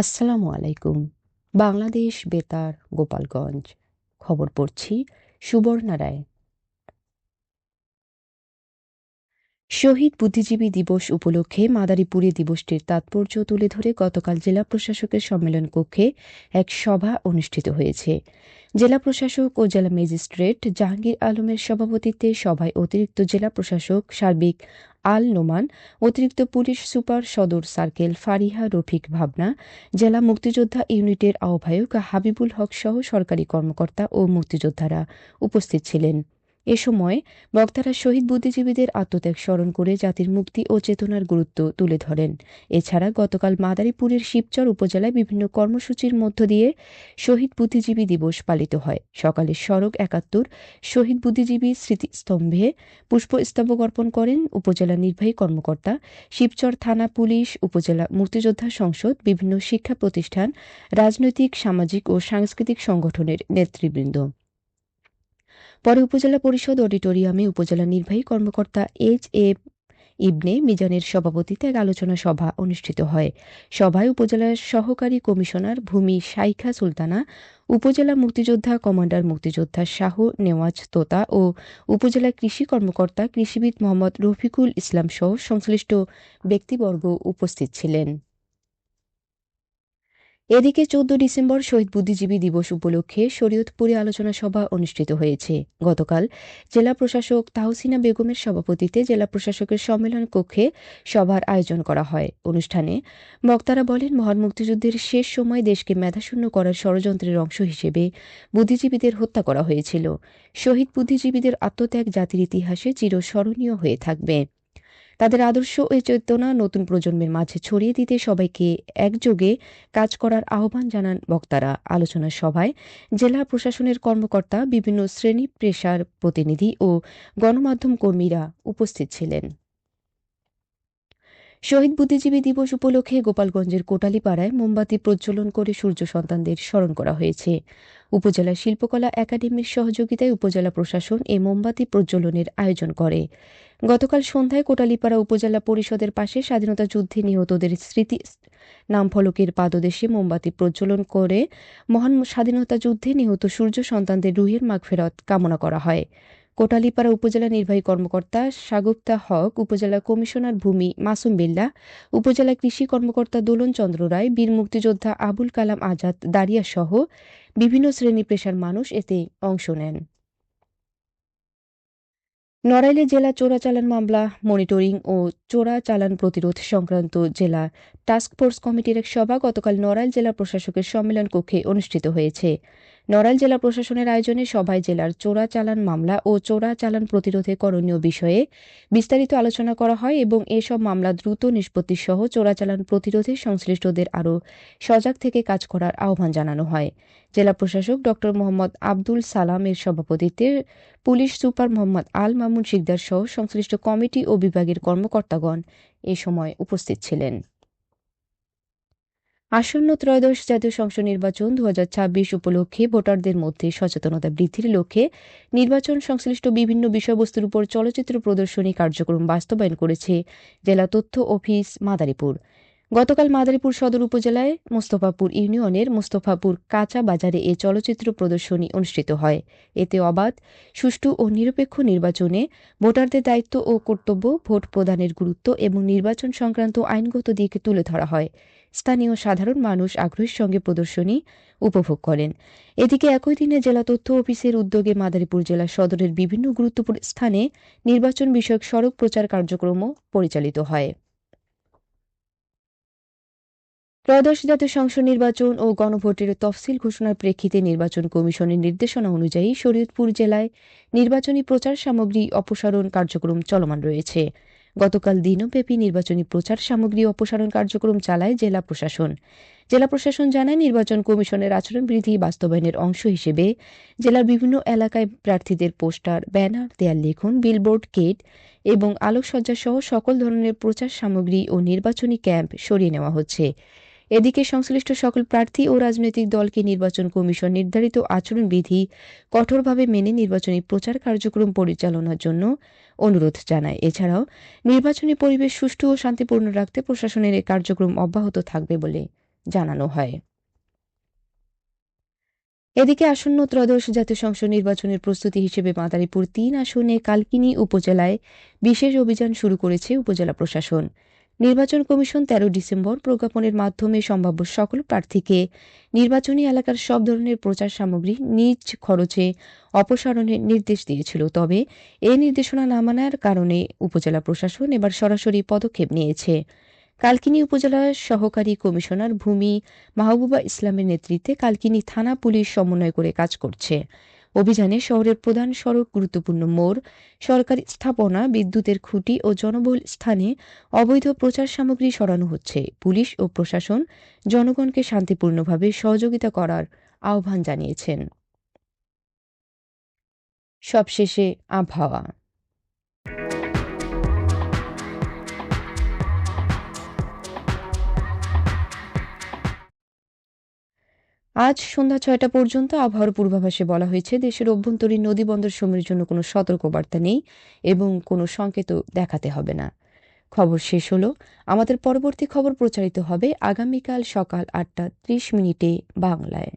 আসসালামু আলাইকুম। বাংলাদেশ বেতার গোপালগঞ্জ। খবর পড়ছি সুবর্ণা রায়। শহীদ বুদ্ধিজীবী দিবস উপলক্ষে মাদারীপুরে দিবসটির তাৎপর্য তুলে ধরে গতকাল জেলা প্রশাসকের সম্মেলন কক্ষে এক সভা অনুষ্ঠিত হয়েছে। জেলা প্রশাসক ও জেলা ম্যাজিস্ট্রেট জাহাঙ্গীর আলমের সভাপতিত্বে সভায় অতিরিক্ত জেলা প্রশাসক সার্বিক আল নোমান, অতিরিক্ত পুলিশ সুপার সদর সার্কেল ফারিহা রফিক ভাবনা, জেলা মুক্তিযোদ্ধা ইউনিটের আহ্বায়ক হাবিবুল হক সহ সরকারি কর্মকর্তা ও মুক্তিযোদ্ধারা উপস্থিত ছিলেন। এ সময় বক্তারা শহীদ বুদ্ধিজীবীদের আত্মত্যাগ স্মরণ করে জাতির মুক্তি ও চেতনার গুরুত্ব তুলে ধরেন। এছাড়া গতকাল মাদারীপুরের শিবচর উপজেলায় বিভিন্ন কর্মসূচির মধ্য দিয়ে শহীদ বুদ্ধিজীবী দিবস পালিত হয়। সকালে সড়ক ৭১ শহীদ বুদ্ধিজীবী স্মৃতিস্তম্ভে পুষ্পস্তবক অর্পণ করেন উপজেলা নির্বাহী কর্মকর্তা, শিবচর থানা পুলিশ, উপজেলা মুক্তিযোদ্ধা সংসদ, বিভিন্ন শিক্ষা প্রতিষ্ঠান, রাজনৈতিক, সামাজিক ও সাংস্কৃতিক সংগঠনের নেতৃবৃন্দ। পরে উপজেলা পরিষদ অডিটোরিয়ামে উপজেলা নির্বাহী কর্মকর্তা এইচ.এ. ইবনে মিজানের সভাপতিত্বে এক আলোচনা সভা অনুষ্ঠিত হয়। সভায় উপজেলার সহকারী কমিশনার ভূমি শাইখা সুলতানা, উপজেলা মুক্তিযোদ্ধা কমান্ডার মুক্তিযোদ্ধা শাহ নেওয়াজ তোতা ও উপজেলা কৃষি কর্মকর্তা কৃষিবিদ মোহাম্মদ রফিকুল ইসলাম সহ সংশ্লিষ্ট ব্যক্তিবর্গ উপস্থিত ছিলেন। এদিকে ১৪ ডিসেম্বর শহীদ বুদ্ধিজীবী দিবস উপলক্ষে শরীয়তপুরে আলোচনা সভা অনুষ্ঠিত হয়েছে। গতকাল জেলা প্রশাসক তাহসিনা বেগমের সভাপতিত্বে জেলা প্রশাসকের সম্মেলন কক্ষে সভার আয়োজন করা হয়। অনুষ্ঠানে বক্তারা বলেন, মহান মুক্তিযুদ্ধের শেষ সময় দেশকে মেধাশূন্য করার ষড়যন্ত্রের অংশ হিসেবে বুদ্ধিজীবীদের হত্যা করা হয়েছিল। শহীদ বুদ্ধিজীবীদের আত্মত্যাগ জাতির ইতিহাসে চিরস্মরণীয় হয়ে থাকবে। তাদের আদর্শ ও চেতনা নতুন প্রজন্মের মাঝে ছড়িয়ে দিতে সবাইকে একযোগে কাজ করার আহ্বান জানান বক্তারা। আলোচনা সভায় জেলা প্রশাসনের কর্মকর্তা, বিভিন্ন শ্রেণী পেশার প্রতিনিধি ও গণমাধ্যম কর্মীরা উপস্থিত ছিলেন। শহীদ বুদ্ধিজীবী দিবস উপলক্ষে গোপালগঞ্জের কোটালীপাড়ায় মোমবাতি প্রজ্বলন করে সূর্য সন্তানদের স্মরণ করা হয়েছে। উপজেলা শিল্পকলা একাডেমির সহযোগিতায় উপজেলা প্রশাসন এই মোমবাতি প্রজ্বলনের আয়োজন করে। গতকাল সন্ধ্যায় কোটালীপাড়া উপজেলা পরিষদের পাশে স্বাধীনতা যুদ্ধে নিহতদের স্মৃতি নামফলকের পাদদেশে মোমবাতি প্রজ্বলন করে মহান স্বাধীনতা যুদ্ধে নিহত সূর্য সন্তানদের রুহের মাগফেরত কামনা করা হয়। কোটালীপাড়া উপজেলা নির্বাহী কর্মকর্তা সাগুপ্তা হক, উপজেলা কমিশনার ভূমি মাসুম বিল্লাহ, উপজেলা কৃষি কর্মকর্তা দোলন চন্দ্র রায়, বীর মুক্তিযোদ্ধা আবুল কালাম আজাদ দারিয়া সহ বিভিন্ন শ্রেণী পেশার মানুষ এতে অংশ নেন। নড়াইলে জেলা চোরাচালান মামলা মনিটরিং ও চোরাচালান প্রতিরোধ সংক্রান্ত জেলা টাস্কফোর্স কমিটির এক সভা গতকাল নড়াইল জেলা প্রশাসকের সম্মেলন কক্ষে অনুষ্ঠিত হয়েছে। নড়াইল জেলা প্রশাসনের আয়োজনে সভায় জেলার চোরাচালান মামলা ও চোরাচালান প্রতিরোধে করণীয় বিষয়ে বিস্তারিত আলোচনা করা হয় এবং এসব মামলা দ্রুত নিষ্পত্তি সহ চোরাচালান প্রতিরোধে সংশ্লিষ্টদের আরও সজাগ থেকে কাজ করার আহ্বান জানানো হয়। জেলা প্রশাসক ড মোহাম্মদ আব্দুল সালাম এর সভাপতিত্বে পুলিশ সুপার মোহাম্মদ আল মামুন শিকদার সহ সংশ্লিষ্ট কমিটি ও বিভাগের কর্মকর্তাগণ এ সময় উপস্থিত ছিলেন। আসন্ন ত্রয়োদশ জাতীয় সংসদ নির্বাচন ২০২৬ উপলক্ষে ভোটারদের মধ্যে সচেতনতা বৃদ্ধির লক্ষ্যে নির্বাচন সংশ্লিষ্ট বিভিন্ন বিষয়বস্তুর উপর চলচ্চিত্র প্রদর্শনী কার্যক্রম বাস্তবায়ন করেছে জেলা তথ্য অফিস মাদারীপুর। গতকাল মাদারীপুর সদর উপজেলায় মোস্তফাপুর ইউনিয়নের মোস্তফাপুর কাঁচা বাজারে এ চলচ্চিত্র প্রদর্শনী অনুষ্ঠিত হয়। এতে অবাধ, সুষ্ঠু ও নিরপেক্ষ নির্বাচনে ভোটারদের দায়িত্ব ও কর্তব্য, ভোট প্রদানের গুরুত্ব এবং নির্বাচন সংক্রান্ত আইনগত দিক তুলে ধরা হয়। স্থানীয় সাধারণ মানুষ আগ্রহের সঙ্গে প্রদর্শনী উপভোগ করেন। এদিকে একই দিনে জেলা তথ্য অফিসের উদ্যোগে মাদারীপুর জেলা সদরের বিভিন্ন গুরুত্বপূর্ণ স্থানে নির্বাচন বিষয়ক সড়ক প্রচার কার্যক্রমও পরিচালিত হয়। ত্রয়োদশ জাতীয় সংসদ নির্বাচন ও গণভোটের তফসিল ঘোষণার প্রেক্ষিতে নির্বাচন কমিশনের নির্দেশনা অনুযায়ী শরীয়তপুর জেলায় নির্বাচনী প্রচার সামগ্রী অপসারণ কার্যক্রম চলমান রয়েছে। গতকাল দিনব্যাপী নির্বাচনী প্রচার সামগ্রী অপসারণ কার্যক্রম চালায় জেলা প্রশাসন। জেলা প্রশাসন জানায়, নির্বাচন কমিশনের আচরণবিধি বাস্তবায়নের অংশ হিসেবে জেলার বিভিন্ন এলাকায় প্রার্থীদের পোস্টার, ব্যানার, দেয়াল লিখন, বিলবোর্ড, গেট এবং আলোকসজ্জা সহ সকল ধরনের প্রচার সামগ্রী ও নির্বাচনী ক্যাম্প সরিয়ে নেওয়া হচ্ছে। এদিকে সংশ্লিষ্ট সকল প্রার্থী ও রাজনৈতিক দলকে নির্বাচন কমিশন নির্ধারিত আচরণবিধি কঠোরভাবে মেনে নির্বাচনী প্রচার কার্যক্রম পরিচালনার জন্য অনুরোধ জানায়। এছাড়াও নির্বাচনী পরিবেশ সুষ্ঠু ও শান্তিপূর্ণ রাখতে প্রশাসনের এই কার্যক্রম অব্যাহত থাকবে বলে জানানো হয়। এদিকে আসন্ন ত্রয়োদশ জাতীয় সংসদ নির্বাচনের প্রস্তুতি হিসেবে মাদারীপুর ৩ আসনে কালকিনি উপজেলায় বিশেষ অভিযান শুরু করেছে উপজেলা প্রশাসন। নির্বাচন কমিশন ১৩ ডিসেম্বর প্রজ্ঞাপনের মাধ্যমে সম্ভাব্য সকল প্রার্থীকে নির্বাচনী এলাকার সব ধরনের প্রচার সামগ্রী নিজ খরচে অপসারণের নির্দেশ দিয়েছিল। তবে এই নির্দেশনা না মানার কারণে উপজেলা প্রশাসন এবার সরাসরি পদক্ষেপ নিয়েছে। কালকিনি উপজেলার সহকারী কমিশনার ভূমি মাহবুবা ইসলামের নেতৃত্বে কালকিনি থানা পুলিশ সমন্বয় করে কাজ করছে। অভিযানে শহরের প্রধান সড়ক, গুরুত্বপূর্ণ মোড়, সরকারি স্থাপনা, বিদ্যুতের খুঁটি ও জনবহুল স্থানে অবৈধ প্রচার সামগ্রী সরানো হচ্ছে। পুলিশ ও প্রশাসন জনগণকে শান্তিপূর্ণভাবে সহযোগিতা করার আহ্বান জানিয়েছেন। সবশেষে আবহাওয়া। আজ সন্ধ্যা ৬টা পর্যন্ত আবহাওয়ার পূর্বাভাসে বলা হয়েছে, দেশের অভ্যন্তরীণ নদীবন্দরসমূহের জন্য কোনো সতর্কবার্তা নেই এবং কোনো সংকেতও দেখাতে হবে না। খবর শেষ হলো। আমাদের পরবর্তী খবর প্রচারিত হবে আগামীকাল সকাল ৮টা ৩০ মিনিটে বাংলায়।